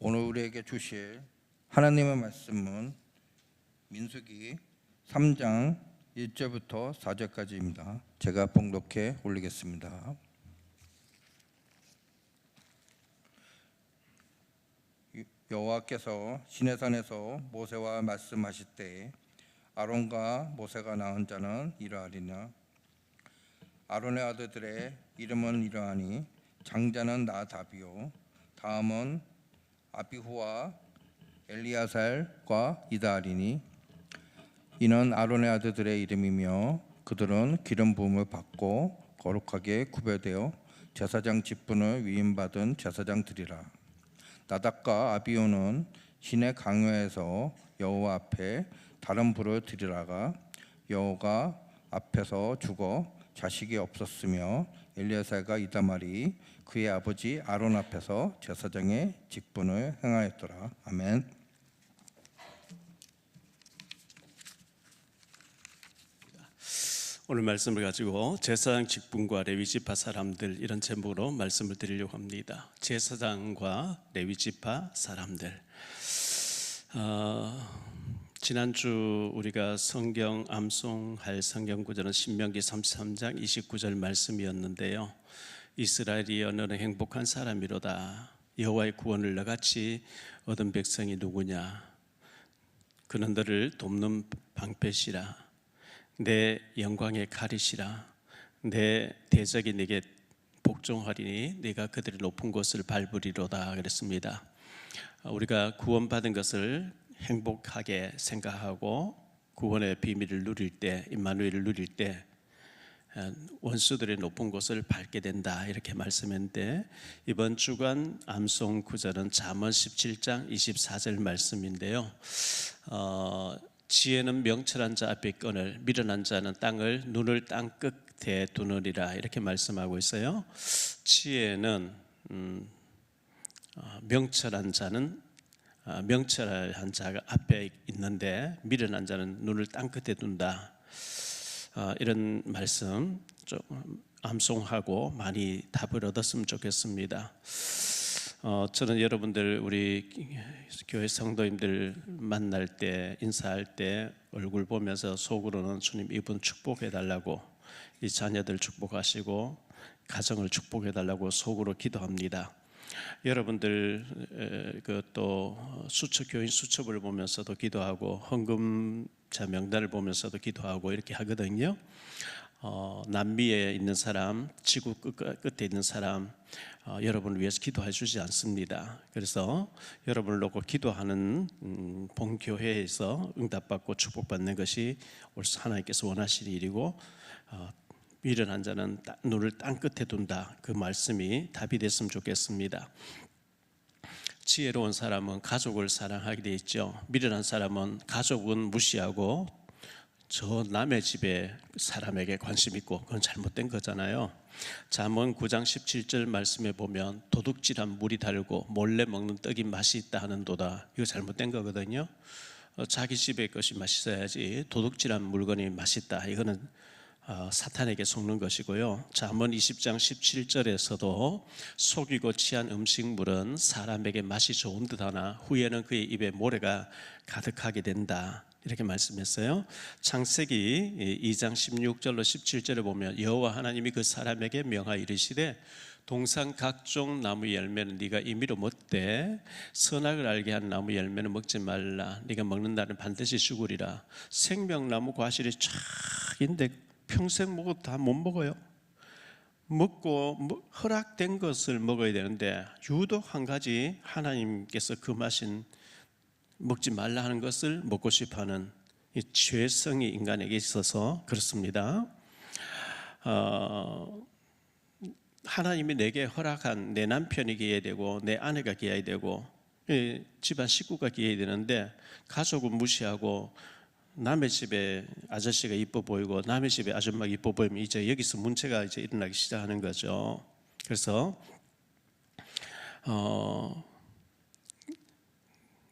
오늘 우리에게 주실 하나님의 말씀은 민수기 3장 1절부터 4절까지입니다. 제가 봉독해 올리겠습니다. 여호와께서 시내산에서 모세와 말씀하실 때 아론과 모세가 낳은 자는 이러하리라. 아론의 아들들의 이름은 이러하니 장자는 나답이요 다음은 아비후와 엘리아살과 이다하리니 이는 아론의 아들들의 이름이며 그들은 기름 부음을 받고 거룩하게 구별되어 제사장 직분을 위임받은 제사장들이라. 나답과 아비후는 시내 강회에서 여호와 앞에 다른 불을 드리다가 여호와 앞에서 죽어 자식이 없었으며 엘리아살과 이다말이 그의 아버지 아론 앞에서 제사장의 직분을 행하였더라. 아멘. 오늘 말씀을 가지고 제사장 직분과 레위지파 사람들, 이런 제목으로 말씀을 드리려고 합니다. 제사장과 레위지파 사람들. 지난주 우리가 성경 암송할 성경 구절은 신명기 33장 29절 말씀이었는데요. 이스라엘이여 너는 행복한 사람이로다. 여호와의 구원을 너같이 얻은 백성이 누구냐. 그는 너를 돕는 방패시라. 내 영광의 칼이시라. 내 대적이 네게 복종하리니 네가 그들의 높은 곳을 밟으리로다 그랬습니다. 우리가 구원받은 것을 행복하게 생각하고 구원의 비밀을 누릴 때, 임마누엘을 누릴 때 원수들의 높은 곳을 밟게 된다, 이렇게 말씀했는데, 이번 주간 암송 구절은 잠언 17장 24절 말씀인데요. 지혜는 명철한 자 앞에 끈을, 미련한 자는 땅을 눈을 땅 끝에 두느니라, 이렇게 말씀하고 있어요. 지혜는 명철한 자는 명철한 자가 앞에 있는데 미련한 자는 눈을 땅 끝에 둔다. 이런 말씀 좀 암송하고 많이 답을 얻었으면 좋겠습니다. 저는 여러분들, 우리 교회 성도님들 만날 때, 인사할 때 얼굴 보면서 속으로는 주님 이분 축복해 달라고, 이 자녀들 축복하시고 가정을 축복해 달라고 속으로 기도합니다. 여러분들 또 수첩, 교인 수첩을 보면서도 기도하고 헌금자 명단을 보면서도 기도하고 이렇게 하거든요. 남미에 있는 사람, 지구 끝에 있는 사람, 여러분을 위해서 기도해 주지 않습니다. 그래서 여러분을 놓고 기도하는 본교회에서 응답받고 축복받는 것이 하나님께서 원하시는 일이고, 미련한 자는 눈을 땅 끝에 둔다, 그 말씀이 답이 됐으면 좋겠습니다. 지혜로운 사람은 가족을 사랑하게 돼 있죠. 미련한 사람은 가족은 무시하고 저 남의 집에 사람에게 관심 있고, 그건 잘못된 거잖아요. 잠언 9장 17절 말씀에 보면 도둑질한 물이 달고 몰래 먹는 떡이 맛이 있다 하는도다, 이거 잘못된 거거든요. 자기 집의 것이 맛있어야지 도둑질한 물건이 맛있다, 이거는 사탄에게 속는 것이고요. 잠언 20장 17절에서도 속이고 취한 음식물은 사람에게 맛이 좋은 듯하나 후에는 그의 입에 모래가 가득하게 된다, 이렇게 말씀했어요. 창세기 2장 16절로 17절에 보면 여호와 하나님이 그 사람에게 명하여 이르시되 동산 각종 나무 열매는 네가 임의로 먹되 선악을 알게 한 나무 열매는 먹지 말라. 네가 먹는 날은 반드시 죽으리라. 생명나무 과실이 쫙인데 평생 먹어도 다 못 먹어요. 먹고 허락된 것을 먹어야 되는데 유독 한 가지 하나님께서 금하신 먹지 말라 하는 것을 먹고 싶어하는 이 죄성이 인간에게 있어서 그렇습니다. 하나님이 내게 허락한 내 남편이 기해야 되고 내 아내가 기해야 되고 집안 식구가 기해야 되는데 가족은 무시하고 남의 집에 아저씨가 이뻐 보이고 남의 집에 아줌마가 이뻐 보이면 이제 여기서 문제가 이제 일어나기 시작하는 거죠. 그래서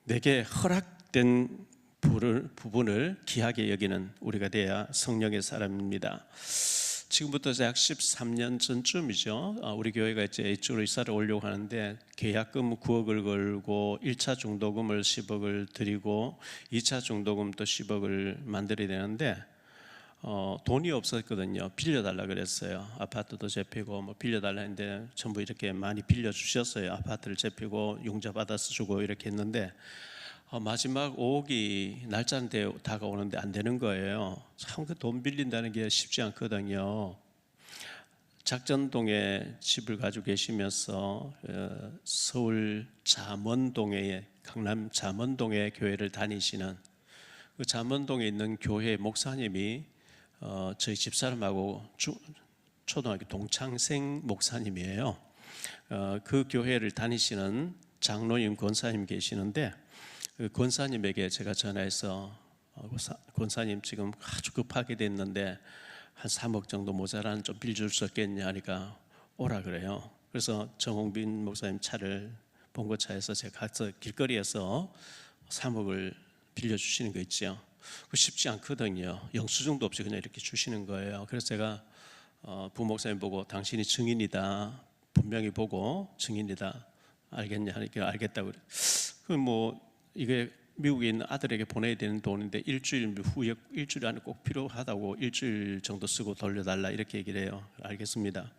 내게 허락된 부분을 귀하게 여기는 우리가 돼야 성령의 사람입니다. 지금부터 약 13년 전쯤이죠. 우리 교회가 이제 이쪽으로 이사를 오려고 하는데 계약금 9억을 걸고 1차 중도금을 10억을 드리고 2차 중도금도 10억을 만들어야 되는데 돈이 없었거든요. 빌려달라 그랬어요. 아파트도 잡히고 뭐 빌려달라 했는데 전부 이렇게 많이 빌려주셨어요. 아파트를 잡히고 융자 받아서 주고 이렇게 했는데 마지막 5억이 날짜인데 다가오는데 안 되는 거예요. 참 그 돈 빌린다는 게 쉽지 않거든요. 작전동에 집을 가지고 계시면서 서울 잠원동에 강남 잠원동에 교회를 다니시는 그 잠원동에 있는 교회 목사님이 저희 집사람하고 초등학교 동창생 목사님이에요. 그 교회를 다니시는 장로님 권사님 계시는데 그 권사님에게 제가 전화해서 권사님 지금 아주 급하게 됐는데 한 3억 정도 모자라는 좀 빌려줄 수 없겠냐 하니까 오라 그래요. 그래서 정홍빈 목사님 차를 봉고차에서 제가 가서 길거리에서 3억을 빌려주시는 거 있죠. 그 쉽지 않거든요. 영수증도 없이 그냥 이렇게 주시는 거예요. 그래서 제가 부목사님 보고 당신이 증인이다. 분명히 보고 증인이다. 알겠냐 하니까 알겠다고 그래. 그뭐 이게 미국에 있는 아들에게 보내야 되는 돈인데 일주일 안에 꼭 필요하다고 일주일 정도 쓰고 돌려달라 이렇게 얘기를 해요. 알겠습니다.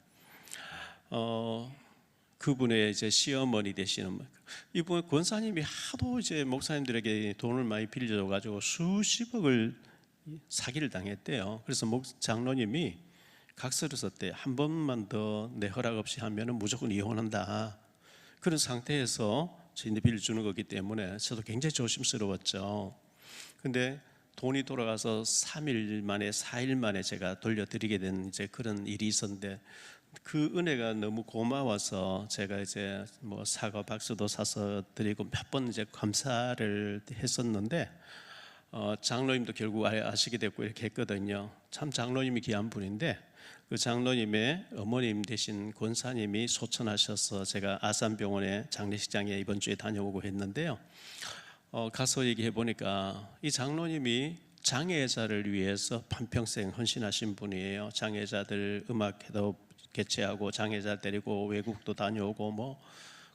그분의 이제 시어머니 되시는 이분 권사님이 하도 이제 목사님들에게 돈을 많이 빌려줘 가지고 수십억을 사기를 당했대요. 그래서 장로님이 각서를 썼대요. 한 번만 더 내 허락 없이 하면은 무조건 이혼한다. 그런 상태에서 저희한테 빌려주는 거기 때문에 저도 굉장히 조심스러웠죠. 근데 돈이 돌아가서 3일 만에 4일 만에 제가 돌려드리게 된 이제 그런 일이 있었는데 그 은혜가 너무 고마워서 제가 이제 뭐 사과 박스도 사서 드리고 몇 번 이제 감사를 했었는데 장로님도 결국 아시게 됐고 이렇게 했거든요. 참 장로님이 귀한 분인데 그 장로님의 어머님 되신 권사님이 소천하셔서 제가 아산병원에 장례식장에 이번 주에 다녀오고 했는데요. 가서 얘기해 보니까 이 장로님이 장애자를 위해서 반평생 헌신하신 분이에요. 장애자들 음악회도 개최하고 장애자 데리고 외국도 다녀오고 뭐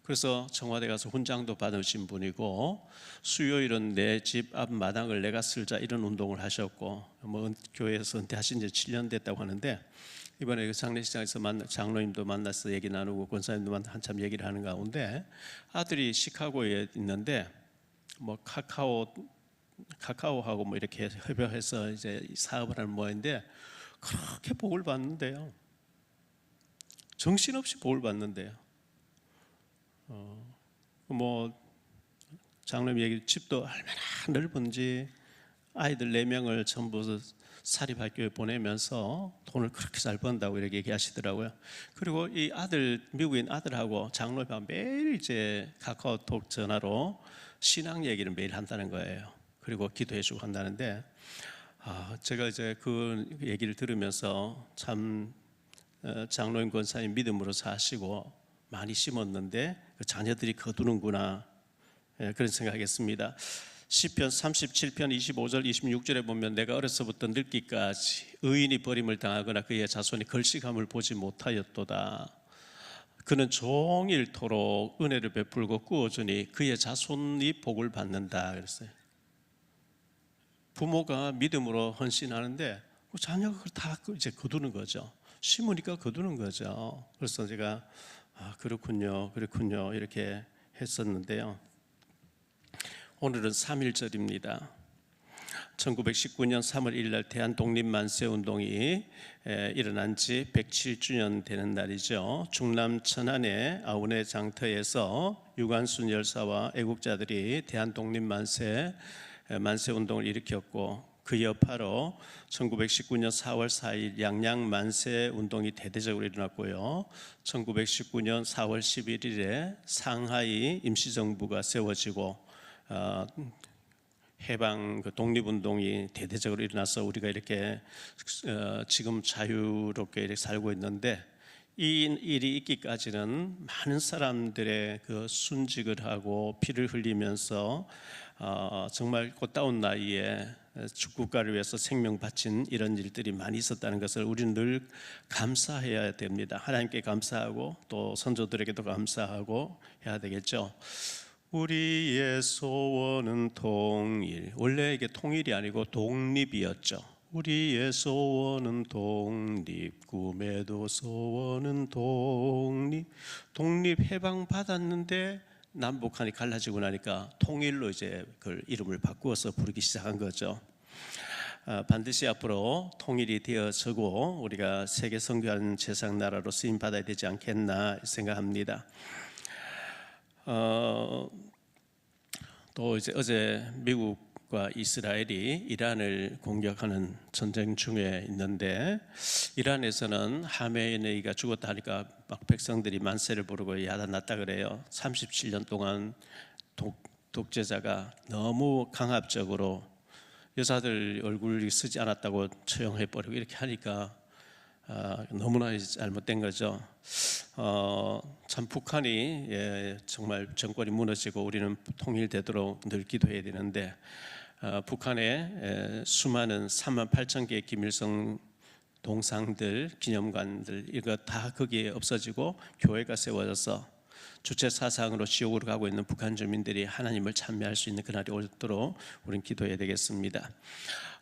그래서 청와대 가서 훈장도 받으신 분이고 수요일은 내 집 앞 마당을 내가 쓸자 이런 운동을 하셨고 뭐 교회에서 은퇴하신 지 7년 됐다고 하는데 이번에 그 장례식장에서 장로님도 만나서 얘기 나누고 권사님도 한참 얘기를 하는 가운데 아들이 시카고에 있는데 뭐 카카오하고 뭐 이렇게 협약해서 이제 사업을 하는 모양인데 그렇게 복을 받는데요. 정신없이 복을 받는데요. 뭐 장로님 얘기 집도 얼마나 넓은지 아이들 4명을 전부 사립학교에 보내면서 돈을 그렇게 잘 번다고 이렇게 얘기하시더라고요. 그리고 이 아들 미국인 아들하고 장로님하고 매일 이제 카카오톡 전화로 신앙 얘기를 매일 한다는 거예요. 그리고 기도해주고 한다는데 제가 이제 그 얘기를 들으면서 참 장로님 권사님 믿음으로 사시고 많이 심었는데 그 자녀들이 거두는구나 그런 생각했습니다. 시편 37편 25절 26절에 보면 내가 어려서부터 늙기까지 의인이 버림을 당하거나 그의 자손이 걸식함을 보지 못하였도다. 그는 종일토록 은혜를 베풀고 꾸어주니 그의 자손이 복을 받는다 그랬어요. 부모가 믿음으로 헌신하는데 그 자녀가 그걸 다 이제 거두는 거죠. 심으니까 거두는 거죠. 그래서 제가 그렇군요 이렇게 했었는데요. 오늘은 3.1절입니다. 1919년 3월 1일 날 대한독립만세운동이 일어난 지 107주년 되는 날이죠. 충남 천안의 아우네 장터에서 유관순 열사와 애국자들이 만세운동을 일으켰고 그 여파로 1919년 4월 4일 양양만세운동이 대대적으로 일어났고요. 1919년 4월 11일에 상하이 임시정부가 세워지고 해방 독립운동이 대대적으로 일어나서 우리가 이렇게 지금 자유롭게 이렇게 살고 있는데 이 일이 있기까지는 많은 사람들의 그 순직을 하고 피를 흘리면서 정말 꽃다운 나이에 주국가를 위해서 생명 바친 이런 일들이 많이 있었다는 것을 우리는 늘 감사해야 됩니다. 하나님께 감사하고 또 선조들에게도 감사하고 해야 되겠죠. 우리의 소원은 통일. 원래 이게 통일이 아니고 독립이었죠. 우리의 소원은 독립, 꿈에도 소원은 독립. 독립 해방 받았는데 남북한이 갈라지고 나니까 통일로 이제 그 이름을 바꾸어서 부르기 시작한 거죠. 반드시 앞으로 통일이 되어서고 우리가 세계 선교하는 제사장 나라로 쓰임 받아야 되지 않겠나 생각합니다. 또 이제 어제 미국과 이스라엘이 이란을 공격하는 전쟁 중에 있는데, 이란에서는 하메네이가 죽었다 하니까 막 백성들이 만세를 부르고 야단났다 그래요. 37년 동안 독재자가 너무 강압적으로 여자들 얼굴이 쓰지 않았다고 처형해버리고 이렇게 하니까 너무나 잘못된 거죠. 참 북한이 정말 정권이 무너지고 우리는 통일되도록 늘 기도해야 되는데, 북한의 수많은 3만 8천 개의 김일성 동상들, 기념관들 이거 다 거기에 없어지고 교회가 세워져서 주체 사상으로 지옥으로 가고 있는 북한 주민들이 하나님을 찬미할 수 있는 그날이 오도록 우리는 기도해야 되겠습니다.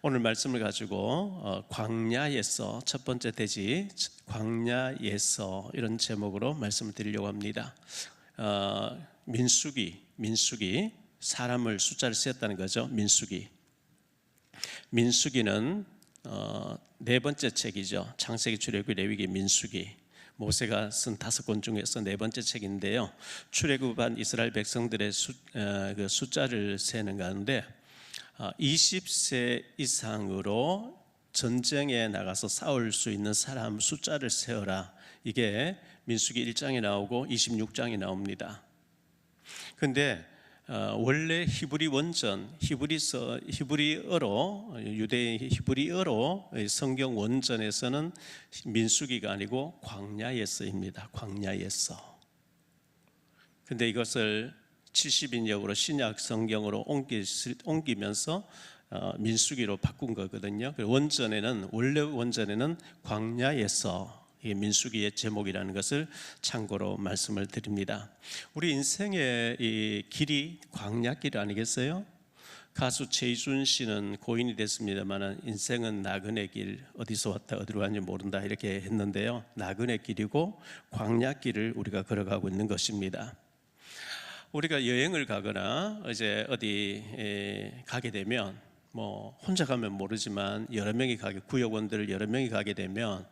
오늘 말씀을 가지고 광야에서 첫 번째 대지 광야에서 이런 제목으로 말씀을 드리려고 합니다. 민수기 사람을 숫자를 세었다는 거죠. 민수기는 네 번째 책이죠. 창세기, 출애굽기, 레위기, 민수기. 모세가 쓴 5권 중에서 네 번째 책인데요. 출애굽한 이스라엘 백성들의 그 숫자를 세는 가운데 20세 이상으로 전쟁에 나가서 싸울 수 있는 사람 숫자를 세어라. 이게 민수기 1장에 나오고 26장에 나옵니다. 근데 원래 히브리 원전, 히브리어로 유대인 히브리어로 성경 원전에서는 민수기가 아니고 광야에서입니다. 광야에서. 근데 이것을 70인역으로 신약 성경으로 옮기면서 민수기로 바꾼 거거든요. 원래 원전에는 광야에서 민수기의 제목이라는 것을 참고로 말씀을 드립니다. 우리 인생의 이 길이 광야길 아니겠어요? 가수 최희준 씨는 고인이 됐습니다만 인생은 나그네 길, 어디서 왔다 어디로 갔는지 모른다 이렇게 했는데요. 나그네 길이고 광야길을 우리가 걸어가고 있는 것입니다. 우리가 여행을 가거나 이제 어디 가게 되면 뭐 혼자 가면 모르지만 여러 명이 구역원들 여러 명이 가게 되면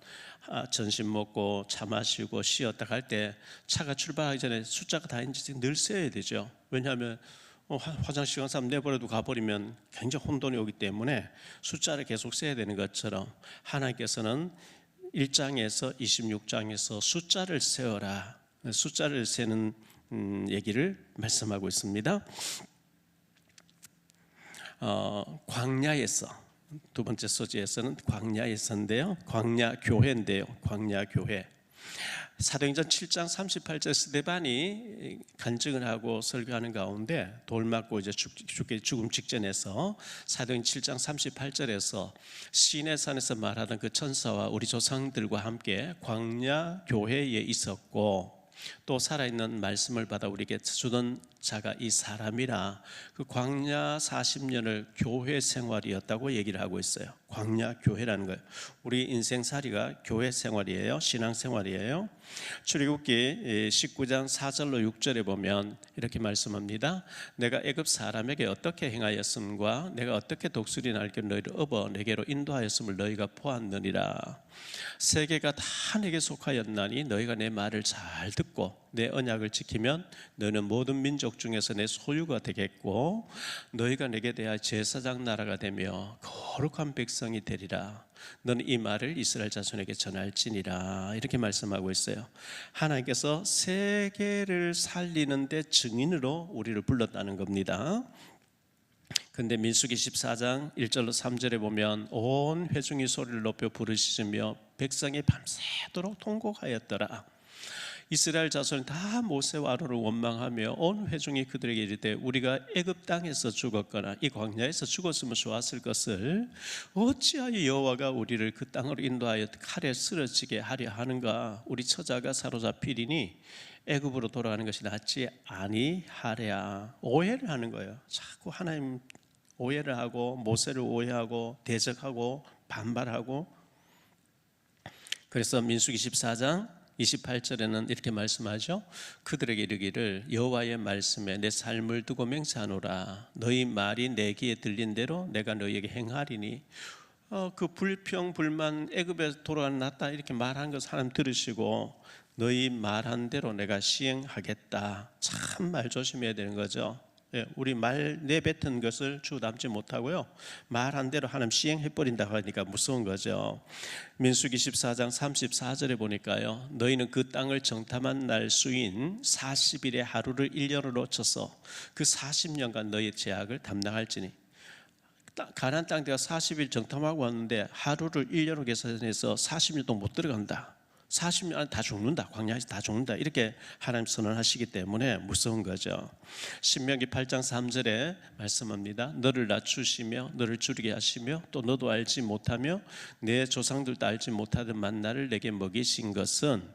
점심 먹고 차 마시고 쉬었다 갈 때 차가 출발하기 전에 숫자가 다 있는지 늘 세야 되죠. 왜냐하면 화장실 간 사람 내버려도 가버리면 굉장히 혼돈이 오기 때문에 숫자를 계속 세야 되는 것처럼 하나님께서는 1장에서 26장에서 숫자를 세어라, 숫자를 세는 얘기를 말씀하고 있습니다. 광야에서 두 번째 소지에서는 광야에서인데요. 광야교회인데요. 광야교회. 사도행전 7장 38절 스데반이 간증을 하고 설교하는 가운데 돌 맞고 이제 죽음 직전에서 사도행전 7장 38절에서 시내산에서 말하던 그 천사와 우리 조상들과 함께 광야교회에 있었고 또 살아있는 말씀을 받아 우리에게 주던 자가 이 사람이라. 그 광야 40년을 교회 생활이었다고 얘기를 하고 있어요. 광야 교회라는 거예요. 우리 인생살이가 교회 생활이에요. 신앙 생활이에요. 출애굽기 19장 4절로 6절에 보면 이렇게 말씀합니다. 내가 애굽 사람에게 어떻게 행하였음과 내가 어떻게 독수리 날개 너희를 업어 내게로 인도하였음을 너희가 보았느니라. 세계가 다 내게 속하였나니 너희가 내 말을 잘 듣고 내 언약을 지키면 너희는 모든 민족 중에서 내 소유가 되겠고 너희가 내게 대하여 제사장 나라가 되며 거룩한 백성이 되리라. 너는 이 말을 이스라엘 자손에게 전할지니라. 이렇게 말씀하고 있어요. 하나님께서 세계를 살리는 데 증인으로 우리를 불렀다는 겁니다. 근데 민수기 14장 1절로 3절에 보면 온 회중이 소리를 높여 부르짖으며 백성이 밤새도록 통곡하였더라. 이스라엘 자손이 다 모세와 아론을 원망하며 온 회중이 그들에게 이르되 우리가 애굽 땅에서 죽었거나 이 광야에서 죽었으면 좋았을 것을 어찌하여 여호와가 우리를 그 땅으로 인도하여 칼에 쓰러지게 하려 하는가. 우리 처자가 사로잡히리니 애굽으로 돌아가는 것이 낫지 아니하랴. 오해를 하는 거예요. 자꾸 하나님 오해를 하고 모세를 오해하고 대적하고 반발하고. 그래서 민수기 14장 28절에는 이렇게 말씀하죠. 그들에게 이르기를 여호와의 말씀에 내 삶을 두고 맹세하노라. 너희 말이 내 귀에 들린 대로 내가 너희에게 행하리니. 그 불평 불만 애굽에 돌아가는 낫다 이렇게 말한 거 사람 들으시고 너희 말한 대로 내가 시행하겠다. 참 말 조심해야 되는 거죠. 우리 말 내뱉은 것을 주 남지 못하고요, 말한 대로 하나님 시행해버린다고 하니까 무서운 거죠. 민수기 14장 34절에 보니까요, 너희는 그 땅을 정탐한 날 수인 40일의 하루를 1년으로 쳐서 그 40년간 너희의 제약을 담당할지니. 가나안 땅 내가 40일 정탐하고 왔는데 하루를 1년으로 계산해서 40년 동안 못 들어간다. 40년 안에 다 죽는다. 광야에서 다 죽는다. 이렇게 하나님 선언하시기 때문에 무서운 거죠. 신명기 8장 3절에 말씀합니다. 너를 낮추시며 너를 줄이게 하시며 또 너도 알지 못하며 내 조상들도 알지 못하던 만나를 내게 먹이신 것은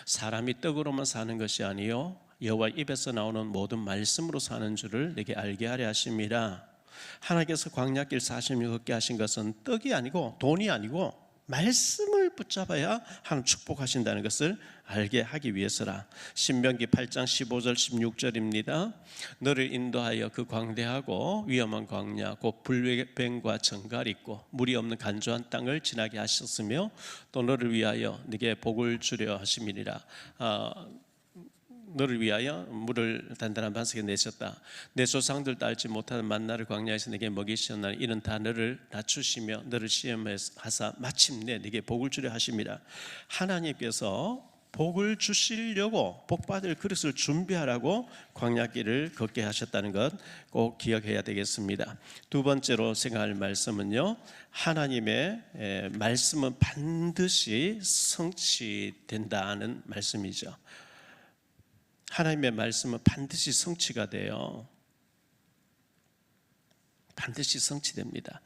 사람이 떡으로만 사는 것이 아니요 여호와 입에서 나오는 모든 말씀으로 사는 줄을 내게 알게 하려 하심이라. 하나님께서 광야길 40년 걷게 하신 것은 떡이 아니고 돈이 아니고 말씀을 붙잡아야 하나님 축복하신다는 것을 알게 하기 위해서라. 신명기 8장 15절 16절입니다. 너를 인도하여 그 광대하고 위험한 광야 곧 불뱀과 정갈이 있고 물이 없는 간조한 땅을 지나게 하셨으며 또 너를 위하여 네게 복을 주려 하심이니라. 너를 위하여 물을 단단한 반석에 내셨다. 내 조상들도 알지 못하는 만나를 광야에서 내게 먹이셨나니 이는 다 너를 낮추시며 너를 시험하사 마침내 네게 복을 주려 하심이라. 하나님께서 복을 주시려고 복받을 그릇을 준비하라고 광야길을 걷게 하셨다는 것 꼭 기억해야 되겠습니다. 두 번째로 생각할 말씀은요, 하나님의 말씀은 반드시 성취된다는 말씀이죠. 하나님의 말씀은 반드시 성취가 돼요. 반드시 성취됩니다.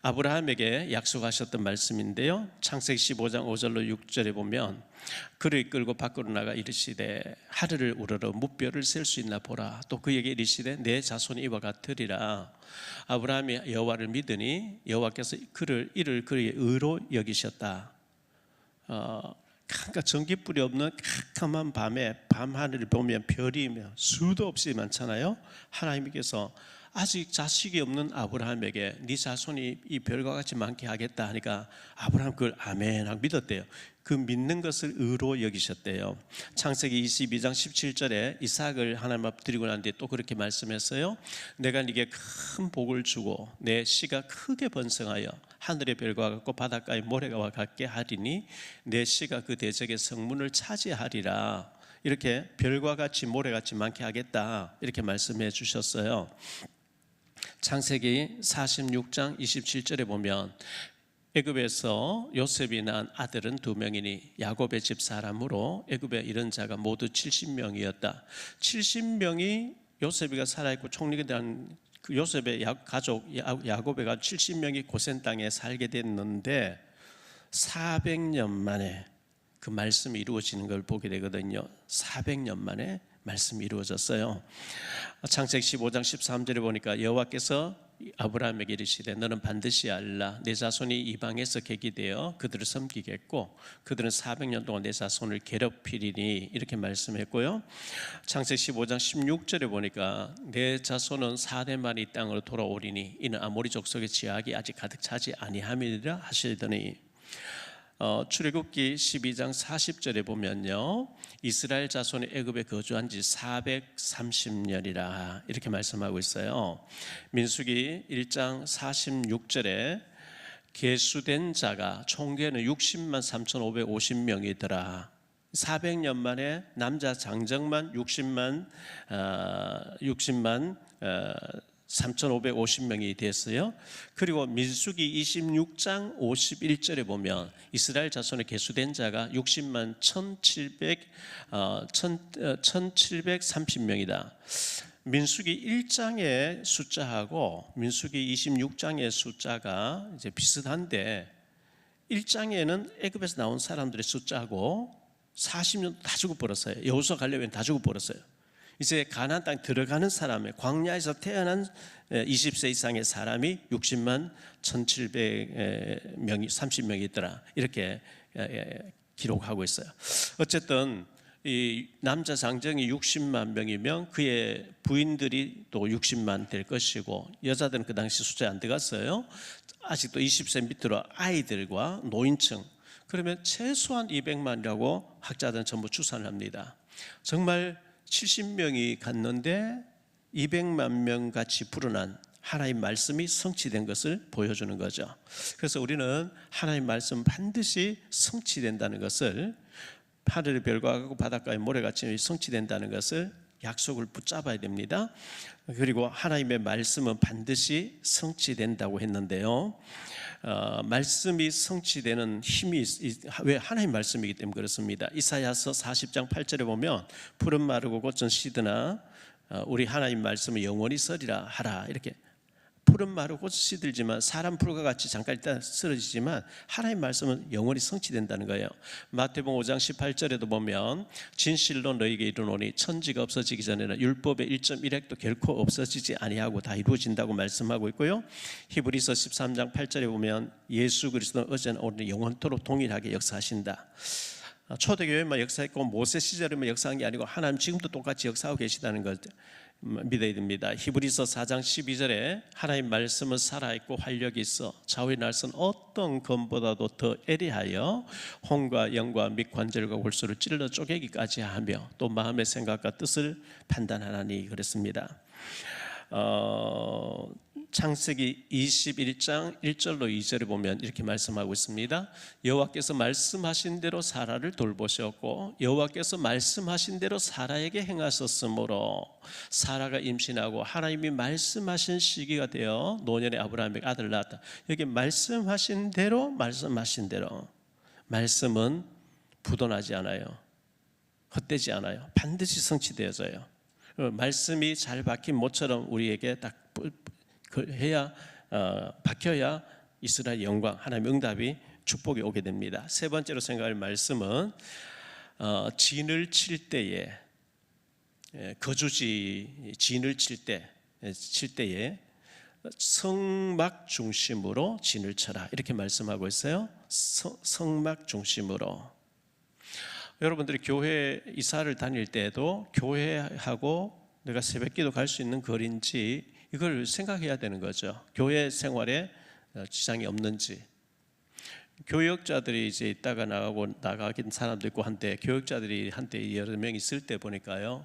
아브라함에게 약속하셨던 말씀인데요, 창세기 15장 5절로 6절에 보면 그를 이끌고 밖으로 나가 이르시되 하늘을 우러러 무뼈를 셀 수 있나 보라. 또 그에게 이르시되 내 자손이 이와 같으리라. 아브라함이 여호와를 믿으니 여호와께서 이를 그의 의로 여기셨다. 그러니까 전기불이 없는 캄캄한 밤에 밤하늘을 보면 별이 수도 없이 많잖아요. 하나님께서 아직 자식이 없는 아브라함에게 네 자손이 이 별과 같이 많게 하겠다 하니까 아브라함 그걸 아멘 하고 믿었대요. 그 믿는 것을 의로 여기셨대요. 창세기 22장 17절에 이삭을 하나님 앞에 드리고 난 뒤에 또 그렇게 말씀했어요. 내가 네게 큰 복을 주고 내 씨가 크게 번성하여 하늘의 별과 같고 바닷가의 모래와 같게 하리니 내 씨가 그 대적의 성문을 차지하리라. 이렇게 별과 같이 모래같이 많게 하겠다 이렇게 말씀해 주셨어요. 창세기 46장 27절에 보면 애굽에서 요셉이 낳은 아들은 2명이니 야곱의 집 사람으로 애굽에 이른 자가 모두 70명이었다. 70명이 요셉이가 살아있고 총리가 된 그 요셉의 가족 야곱의 가족 70명이 고센 땅에 살게 됐는데 400년 만에 그 말씀이 이루어지는 걸 보게 되거든요. 400년 만에 말씀이 이루어졌어요. 창세기 15장 13절에 보니까 여호와께서 아브라함에게 이르시되 너는 반드시 알라. 내 자손이 이방에서 계기되어 그들을 섬기겠고 그들은 400년 동안 내 자손을 괴롭히리니 이렇게 말씀했고요. 창세기 15장 16절에 보니까 내 자손은 4대 만에 이 땅으로 돌아오리니 이는 아모리 족속의 지약이 아직 가득 차지 아니함이라 하시더니 출애굽기 12장 40절에 보면요, 이스라엘 자손이 애굽에 거주한 지 430년이라 이렇게 말씀하고 있어요. 민수기 1장 46절에 계수된 자가 총계는 60만 3,550명이더라. 400년 만에 남자 장정만 60만 3,550명이 됐어요. 그리고 민수기 26장 51절에 보면 이스라엘 자손의 계수된 자가 60만 1,730명이다. 민수기 1장의 숫자하고 민수기 26장의 숫자가 이제 비슷한데 1장에는 애굽에서 나온 사람들의 숫자하고 40년 다 죽어버렸어요. 여호수아 가려면 다 죽어버렸어요. 이제 가나안 땅 들어가는 사람의 광야에서 태어난 20세 이상의 사람이 60만 1,700명이 30명이 있더라. 이렇게 기록하고 있어요. 어쨌든 이 남자 장정이 60만 명이면 그의 부인들이 또 60만 될 것이고 여자들은 그 당시 숫자에 안 들어갔어요. 아직도 20세 밑으로 아이들과 노인층 그러면 최소한 200만이라고 학자들은 전부 추산을 합니다. 정말 70명이 갔는데 200만 명 같이 불어난 하나님 말씀이 성취된 것을 보여주는 거죠. 그래서 우리는 하나님 말씀 반드시 성취된다는 것을 하늘의 별과 같고 바닷가의 모래같이 성취된다는 것을 약속을 붙잡아야 됩니다. 그리고 하나님의 말씀은 반드시 성취된다고 했는데요. 말씀이 성취되는 힘이 왜 하나님 말씀이기 때문에 그렇습니다. 이사야서 40장 8절에 보면 푸른 마르고 꽃은 시드나 우리 하나님 말씀은 영원히 서리라 하라. 이렇게 푸른 마르고 꽃은 시들지만 사람 풀과 같이 잠깐 있다 쓰러지지만 하나님 말씀은 영원히 성취된다는 거예요. 마태복음 5장 18절에도 보면 진실로 너희에게 이르노니 천지가 없어지기 전에는 율법의 1.1획도 결코 없어지지 아니하고 다 이루어진다고 말씀하고 있고요. 히브리서 13장 8절에 보면 예수 그리스도는 어제나 오늘 영원토록 동일하게 역사하신다. 초대교회만 역사했고 모세 시절에만 역사한 게 아니고 하나님 지금도 똑같이 역사하고 계시다는 것 믿어야 됩니다. 히브리서 4장 12절에 하나님 말씀은 살아있고 활력이 있어 좌우의 날선 어떤 검보다도 더 애리하여 혼과 영과 및 관절과 골수를 찔러 쪼개기까지 하며 또 마음의 생각과 뜻을 판단하나니 그랬습니다. 창세기 21장 1절로 2절에 보면 이렇게 말씀하고 있습니다. 여호와께서 말씀하신 대로 사라를 돌보셨고 여호와께서 말씀하신 대로 사라에게 행하셨으므로 사라가 임신하고 하나님이 말씀하신 시기가 되어 노년에 아브라함에게 아들을 낳았다. 여기 말씀하신 대로 말씀은 부도나지 않아요. 헛되지 않아요. 반드시 성취되어져요. 말씀이 잘 박힌 모처럼 우리에게 딱 해야 박혀야 이스라엘 영광 하나님의 응답이 축복이 오게 됩니다. 세 번째로 생각할 말씀은 진을 칠 때에 거주지 진을 칠 때에 성막 중심으로 진을 쳐라 이렇게 말씀하고 있어요. 성막 중심으로. 여러분들이 교회 이사를 다닐 때도 교회하고 내가 새벽기도 갈 수 있는 거리인지 이걸 생각해야 되는 거죠. 교회 생활에 지장이 없는지. 교역자들이 이제 있다가 나가긴 사람도 있고 한데 교역자들이 한때 여러 명 있을 때 보니까요.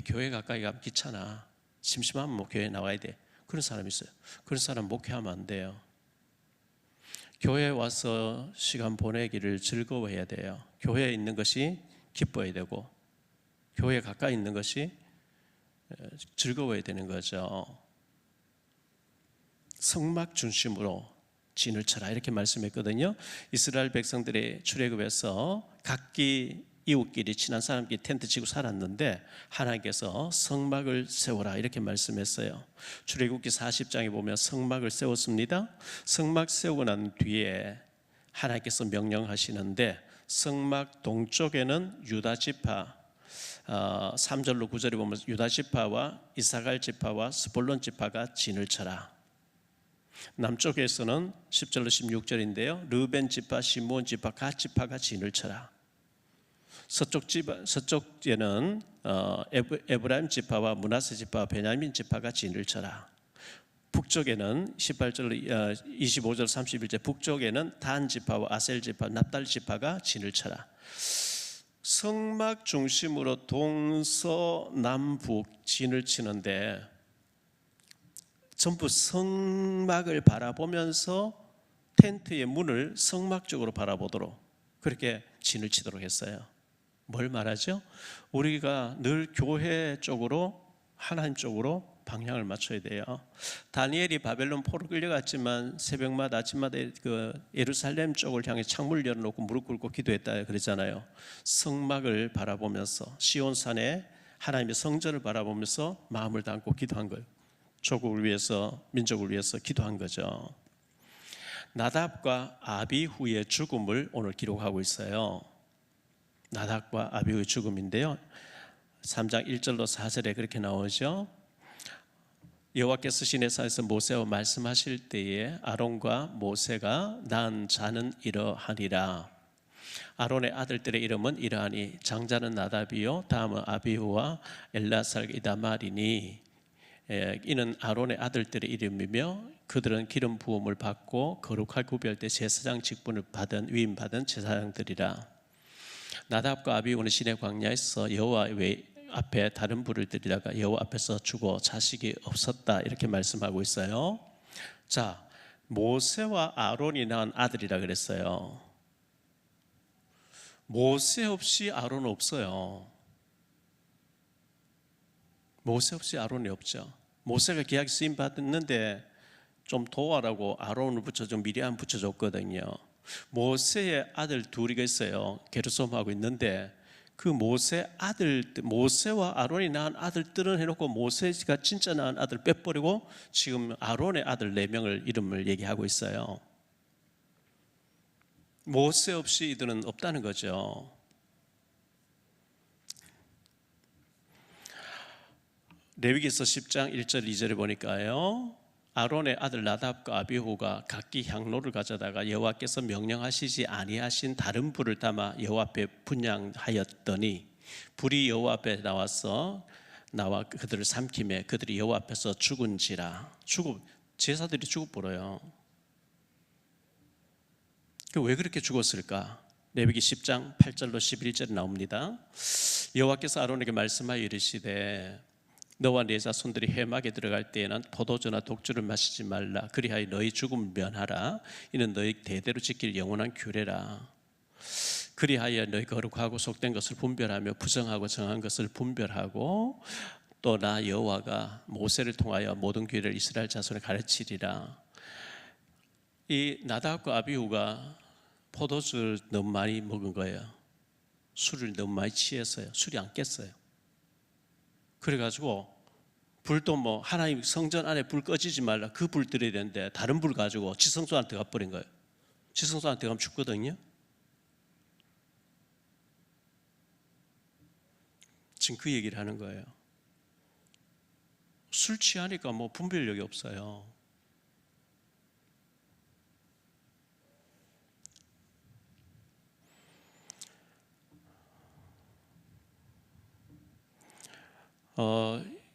교회 가까이 가면 귀찮아. 심심하면 뭐 교회 나와야 돼. 그런 사람이 있어요. 그런 사람 목회하면 안 돼요. 교회에 와서 시간 보내기를 즐거워해야 돼요. 교회에 있는 것이 기뻐야 되고 교회에 가까이 있는 것이 즐거워야 되는 거죠. 성막 중심으로 진을 쳐라 이렇게 말씀했거든요. 이스라엘 백성들의 출애굽에서 각기 이웃끼리 친한 사람끼리 텐트 치고 살았는데 하나님께서 성막을 세워라 이렇게 말씀했어요. 출애굽기 40장에 보면 성막을 세웠습니다. 성막 세우고 난 뒤에 하나님께서 명령하시는데 성막 동쪽에는 유다 지파 3절로 9절에 보면 유다 지파와 이사갈 지파와 스볼론 지파가 진을 쳐라. 남쪽에서는 10절로 16절인데요. 르벤 지파, 시므온 지파, 갓 지파가 진을 쳐라. 서쪽에는 에브라임 지파와 므낫세 지파와 베냐민 지파가 진을 쳐라. 북쪽에는 18절, 25절, 31절 북쪽에는 단 지파와 아셀 지파, 납달 지파가 진을 쳐라. 성막 중심으로 동서남북 진을 치는데 전부 성막을 바라보면서 텐트의 문을 성막 쪽으로 바라보도록 그렇게 진을 치도록 했어요. 뭘 말하죠? 우리가 늘 교회 쪽으로 하나님 쪽으로 방향을 맞춰야 돼요. 다니엘이 바벨론 포로 끌려갔지만 새벽마다 아침마다 그 예루살렘 쪽을 향해 창문을 열어놓고 무릎 꿇고 기도했다 그러잖아요. 성막을 바라보면서 시온산에 하나님의 성전을 바라보면서 마음을 담고 기도한 거예요. 조국을 위해서, 민족을 위해서 기도한 거죠. 나답과 아비후의 죽음을 오늘 기록하고 있어요. 나답과 아비후의 죽음인데요, 3장 1절로 4절에 그렇게 나오죠. 여호와께서 시내산에서 모세와 말씀하실 때에 아론과 모세가 낳은 자는 이러하니라. 아론의 아들들의 이름은 이러하니 장자는 나답이요 다음은 아비후와 엘라살 이다말이니, 이는 아론의 아들들의 이름이며 그들은 기름 부음을 받고 거룩할 구별때 제사장 직분을 받은 위임받은 제사장들이라. 나답과 아비후는 시내 광야에서 여호와 앞에 다른 불을 들이다가 여호와 앞에서 죽어 자식이 없었다, 이렇게 말씀하고 있어요. 자, 모세와 아론이 낳은 아들이라 그랬어요. 모세 없이 아론은 없어요. 모세 없이 아론이 없죠. 모세가 기약 쓰임 받았는데 좀 도와라고 아론을 붙여줘, 미리암 붙여줬거든요. 모세의 아들 둘이 있어요. 게르솜하고 있는데 그 모세와 아론이 낳은 아들들은 해놓고 모세가 진짜 낳은 아들 빼버리고 지금 아론의 아들 4명을 이름을 얘기하고 있어요. 모세 없이 이들은 없다는 거죠. 레위기서 10장 1절 2절에 보니까요, 아론의 아들 나답과 아비후가 각기 향로를 가져다가 여호와께서 명령하시지 아니하신 다른 불을 담아 여호와 앞에 분향하였더니 불이 여호와 앞에 나와 그들을 삼키매 그들이 여호와 앞에서 죽은지라. 제사들이 죽어버려요. 왜 그렇게 죽었을까? 레위기 10장 8절로 11절에 나옵니다. 여호와께서 아론에게 말씀하여 이르시되 너와 네 자손들이 회막에 들어갈 때에는 포도주나 독주를 마시지 말라. 그리하여 너희 죽음을 면하라. 이는 너희 대대로 지킬 영원한 규례라. 그리하여 너희 거룩하고 속된 것을 분별하며 부정하고 정한 것을 분별하고 또 나 여호와가 모세를 통하여 모든 규례를 이스라엘 자손에 가르치리라. 이 나답과 아비후가 포도주를 너무 많이 먹은 거예요. 술을 너무 많이 취해서요. 술이 안 깼어요. 그래가지고 불도 하나님 성전 안에 불 꺼지지 말라, 그 불 들여야 되는데 다른 불 가지고 지성소한테 가버린 거예요. 지성소한테 가면 죽거든요. 지금 그 얘기를 하는 거예요. 술 취하니까 분별력이 없어요.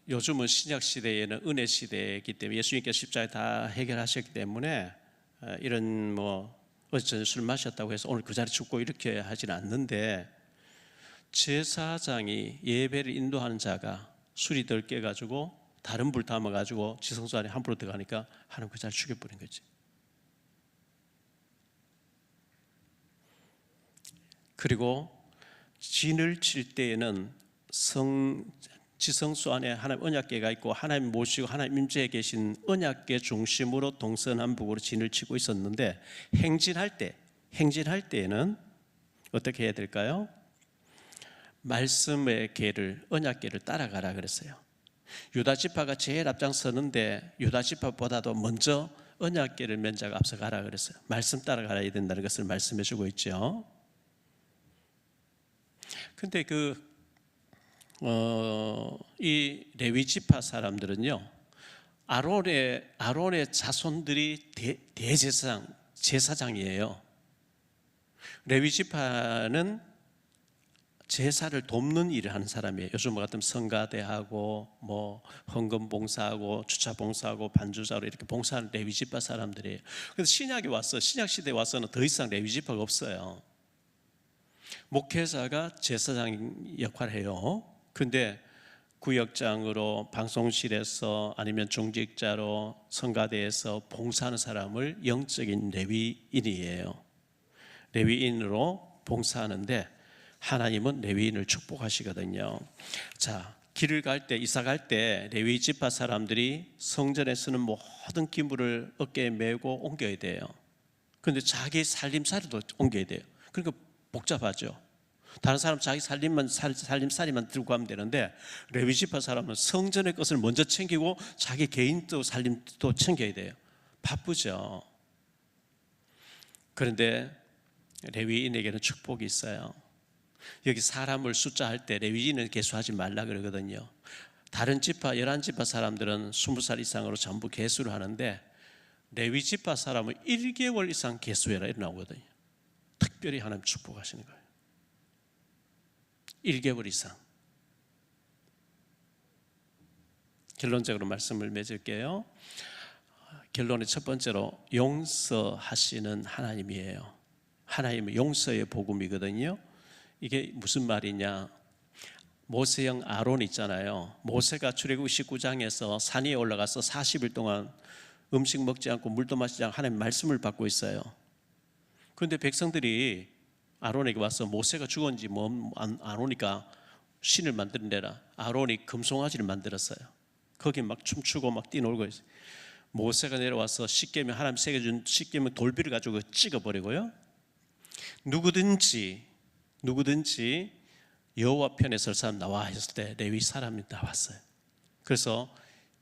요즘은 신약 시대에는 은혜 시대이기 때문에 예수님께서 십자가에 다 해결하셨기 때문에 이런 어제 술 마셨다고 해서 오늘 그 자리 죽고 이렇게 하지는 않는데, 제사장이 예배를 인도하는 자가 술이 덜 깨가지고 다른 불 담아가지고 지성소 안에 함부로 들어가니까 하나님 그 자리 죽여버린 거지. 그리고 진을 칠 때에는 지성소 안에 하나님 언약궤가 있고 하나님 모시고 하나님 임재에 계신 언약궤 중심으로 동서남북으로 진을 치고 있었는데, 행진할 때에는 어떻게 해야 될까요? 말씀의 궤를, 언약궤를 따라가라 그랬어요. 유다 지파가 제일 앞장서는데 유다 지파보다도 먼저 언약궤를 맨 자가 앞서가라 그랬어요. 말씀 따라가야 된다는 것을 말씀해 주고 있죠. 근데 이 레위 지파 사람들은요, 아론의 자손들이 제사장이에요. 레위 지파는 제사를 돕는 일을 하는 사람이에요. 요즘 같으면 성가대하고 헌금 봉사하고 주차 봉사하고 반주자로 이렇게 봉사하는 레위 지파 사람들이에요. 그래서 신약 시대에 와서는 더 이상 레위 지파가 없어요. 목회자가 제사장 역할을 해요. 근데 구역장으로 방송실에서 아니면 중직자로 성가대에서 봉사하는 사람을 영적인 레위인이에요. 레위인으로 봉사하는데 하나님은 레위인을 축복하시거든요. 자, 길을 갈 때, 이사 갈 때 레위 지파 사람들이 성전에 쓰는 모든 기물을 어깨에 메고 옮겨야 돼요. 그런데 자기 살림살이도 옮겨야 돼요. 그러니까 복잡하죠. 다른 사람 자기 살림살이만 들고 가면 되는데 레위 지파 사람은 성전의 것을 먼저 챙기고 자기 개인도 살림도 챙겨야 돼요. 바쁘죠. 그런데 레위인에게는 축복이 있어요. 여기 사람을 숫자할 때 레위인은 개수하지 말라 그러거든요. 다른 지파 11지파 사람들은 20살 이상으로 전부 개수를 하는데 레위 지파 사람은 1개월 이상 개수해라 이렇게 나오거든요. 특별히 하나님 축복하시는 거예요. 1개월 이상. 결론적으로 말씀을 맺을게요. 결론의 첫 번째로 용서하시는 하나님이에요. 하나님은 용서의 복음이거든요. 이게 무슨 말이냐? 모세형 아론 있잖아요. 모세가 출애굽 19장에서 산 위에 올라가서 40일 동안 음식 먹지 않고 물도 마시지 않고 하나님 말씀을 받고 있어요. 그런데 백성들이 아론에게 와서 모세가 죽었는지 안 오니까 신을 만들어내라. 아론이 금송아지를 만들었어요. 거기 막 춤추고 막 뛰놀고 있어요. 모세가 내려와서 십계명 하나님 새겨준 십계명 돌비를 가지고 찍어버리고요. 누구든지 여호와 편에 설 사람 나와 했을 때 레위 사람이 나왔어요. 그래서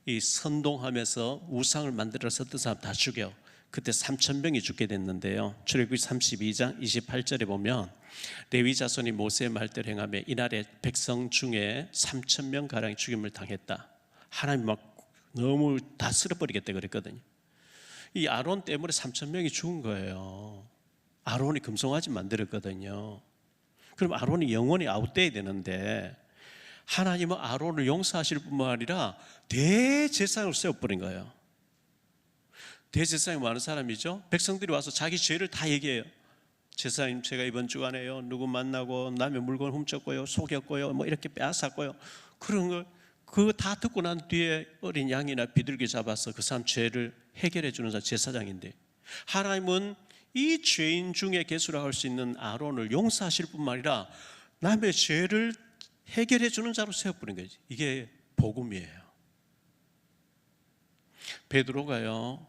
이 선동하면서 우상을 만들어서 어떤 사람 다 죽여. 그때 3,000명이 죽게 됐는데요. 출애굽기 32장 28절에 보면 레위 자손이 모세의 말대로 행하며 이날에 백성 중에 3,000명 가량이 죽임을 당했다. 하나님 막 너무 다 쓸어버리겠다 그랬거든요. 이 아론 때문에 3,000명이 죽은 거예요. 아론이 금송아지 만들었거든요. 그럼 아론이 영원히 아웃돼야 되는데 하나님은 아론을 용서하실 뿐만 아니라 대제사장을 세워버린 거예요. 대제사장이 많은 사람이죠. 백성들이 와서 자기 죄를 다 얘기해요. 제사장님, 제가 이번 주간에요 누구 만나고 남의 물건 훔쳤고요, 속였고요, 뭐 이렇게 빼앗았고요. 그런 걸 그거 다 듣고 난 뒤에 어린 양이나 비둘기 잡아서 그 사람 죄를 해결해 주는 제사장인데 하나님은 이 죄인 중에 개수라고 할 수 있는 아론을 용서하실 뿐만 아니라 남의 죄를 해결해 주는 자로 세워버린 거지. 이게 복음이에요. 베드로가요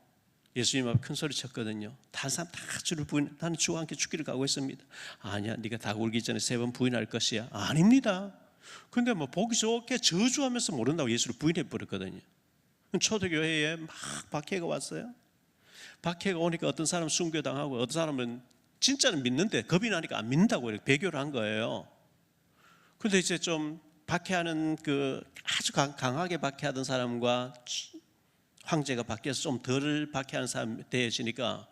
예수님 앞에 큰 소리 쳤거든요. 다른 사람 다 주를 부인, 나는 주와 함께 죽기를 각오했습니다. 아니야, 네가 다 울기 전에 3번 부인할 것이야. 아닙니다. 근데 뭐 보기 좋게 저주하면서 모른다고 예수를 부인해 버렸거든요. 초대교회에 막 박해가 왔어요. 박해가 오니까 어떤 사람은 순교당하고 어떤 사람은 진짜는 믿는데 겁이 나니까 안 믿는다고 이렇게 배교를 한 거예요. 근데 이제 좀 박해하는 그 아주 강하게 박해하던 사람과 황제가 바뀌어서 좀 덜 박해하는 사람이 대해지니까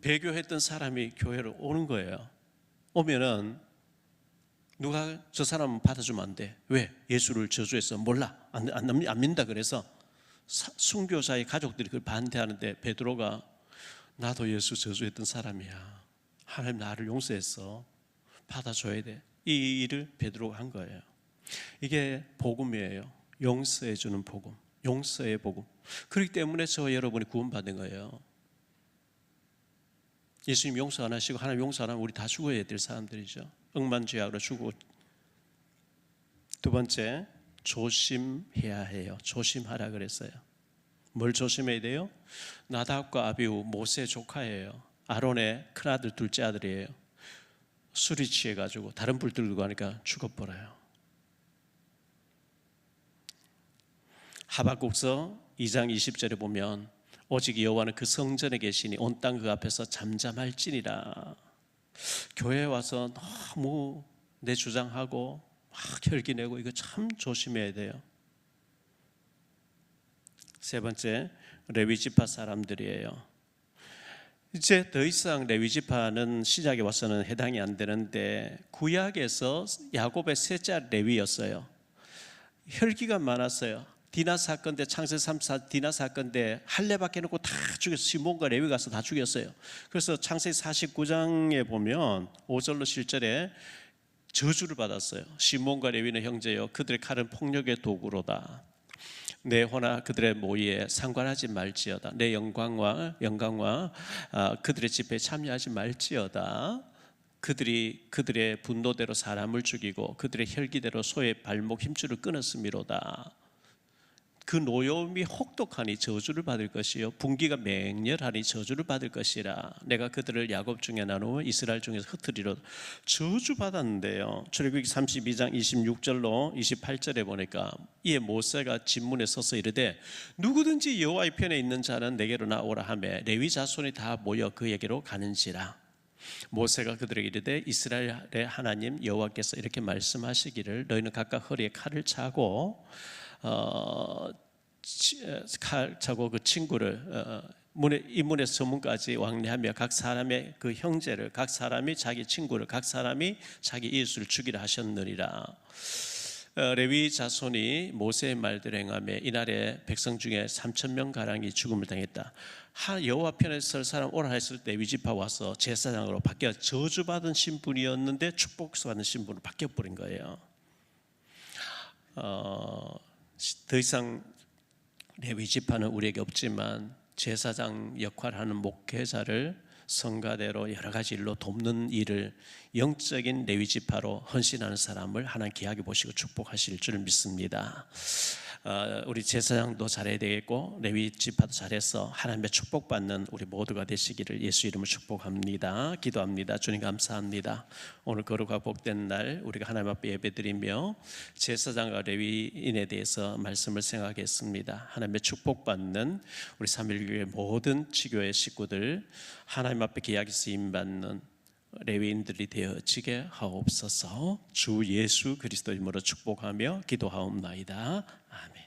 배교했던 사람이 교회로 오는 거예요. 오면은 누가 저 사람은 받아주면 안 돼. 왜? 예수를 저주해서 몰라. 안 믿는다 그래서 순교자의 가족들이 그걸 반대하는데 베드로가 나도 예수 저주했던 사람이야. 하나님 나를 용서했어. 받아줘야 돼. 이 일을 베드로가 한 거예요. 이게 복음이에요. 용서해 주는 복음. 용서의 복음. 그렇기 때문에 저 여러분이 구원받은 거예요. 예수님 용서 안 하시고 하나님 용서 안 하면 우리 다 죽어야 될 사람들이죠. 억만죄악으로 죽고. 두 번째, 조심해야 해요. 조심하라 그랬어요. 뭘 조심해야 돼요? 나답과 아비후 모세의 조카예요. 아론의 큰아들 둘째 아들이에요. 술이 취해가지고 다른 불 들고 가니까 죽어버려요. 하박국서 2장 20절에 보면 오직 여호와는 그 성전에 계시니 온 땅 그 앞에서 잠잠할지니라. 교회에 와서 너무 내 주장하고 막 혈기내고 이거 참 조심해야 돼요. 세 번째, 레위지파 사람들이에요. 이제 더 이상 레위지파는 시작에 와서는 해당이 안 되는데 구약에서 야곱의 셋째 레위였어요. 혈기가 많았어요. 디나 사건 때 창세 3사 디나 사건 때 할례밖에 놓고 다 죽였어요. 시몬과 레위 가서 다 죽였어요. 그래서 창세 49장에 보면 5절로 7절에 저주를 받았어요. 시몬과 레위는 형제여 그들의 칼은 폭력의 도구로다. 내 호나 그들의 모의에 상관하지 말지어다. 내 영광과 그들의 집회에 참여하지 말지어다. 그들의 분노대로 사람을 죽이고 그들의 혈기대로 소의 발목 힘줄을 끊었음이로다. 그 노여움이 혹독하니 저주를 받을 것이요 분기가 맹렬하니 저주를 받을 것이라. 내가 그들을 야곱 중에 나누어 이스라엘 중에서 흩으리로. 저주받았는데요, 출애굽기 32장 26절로 28절에 보니까 이에 모세가 진문에 서서 이르되 누구든지 여호와의 편에 있는 자는 내게로 나오라 하매 레위 자손이 다 모여 그에게로 가는지라. 모세가 그들에게 이르되 이스라엘의 하나님 여호와께서 이렇게 말씀하시기를 너희는 각각 허리에 칼을 차고 칼 차고 그 친구를 이 문에서 저 문까지 왕래하며 각 사람의 그 형제를, 각 사람이 자기 친구를, 각 사람이 자기 이웃을 죽이라 하셨느니라. 레위 자손이 모세의 말대로 행하며 이날에 백성 중에 3,000명 가량이 죽음을 당했다. 여호와 편에 설 사람 오라 했을 때 레위지파 와서 제사장으로 바뀌어 저주받은 신분이었는데 축복받은 신분으로 바뀌어버린 거예요. 더 이상 레위 지파는 우리에게 없지만 제사장 역할하는 목회자를 성가대로 여러 가지 일로 돕는 일을 영적인 레위 지파로 헌신하는 사람을 하나님 귀하게 보시고 축복하실 줄 믿습니다. 우리 제사장도 잘해야 되겠고 레위 지파도 잘해서 하나님의 축복받는 우리 모두가 되시기를 예수 이름으로 축복합니다. 기도합니다. 주님 감사합니다. 오늘 거룩하고 복된 날 우리가 하나님 앞에 예배드리며 제사장과 레위인에 대해서 말씀을 생각했습니다. 하나님의 축복받는 우리 3.1교회 모든 지교회 식구들 하나님 앞에 귀하게 쓰임받는 레위인들이 되어지게 하옵소서. 주 예수 그리스도 이름으로 축복하며 기도하옵나이다. 아멘.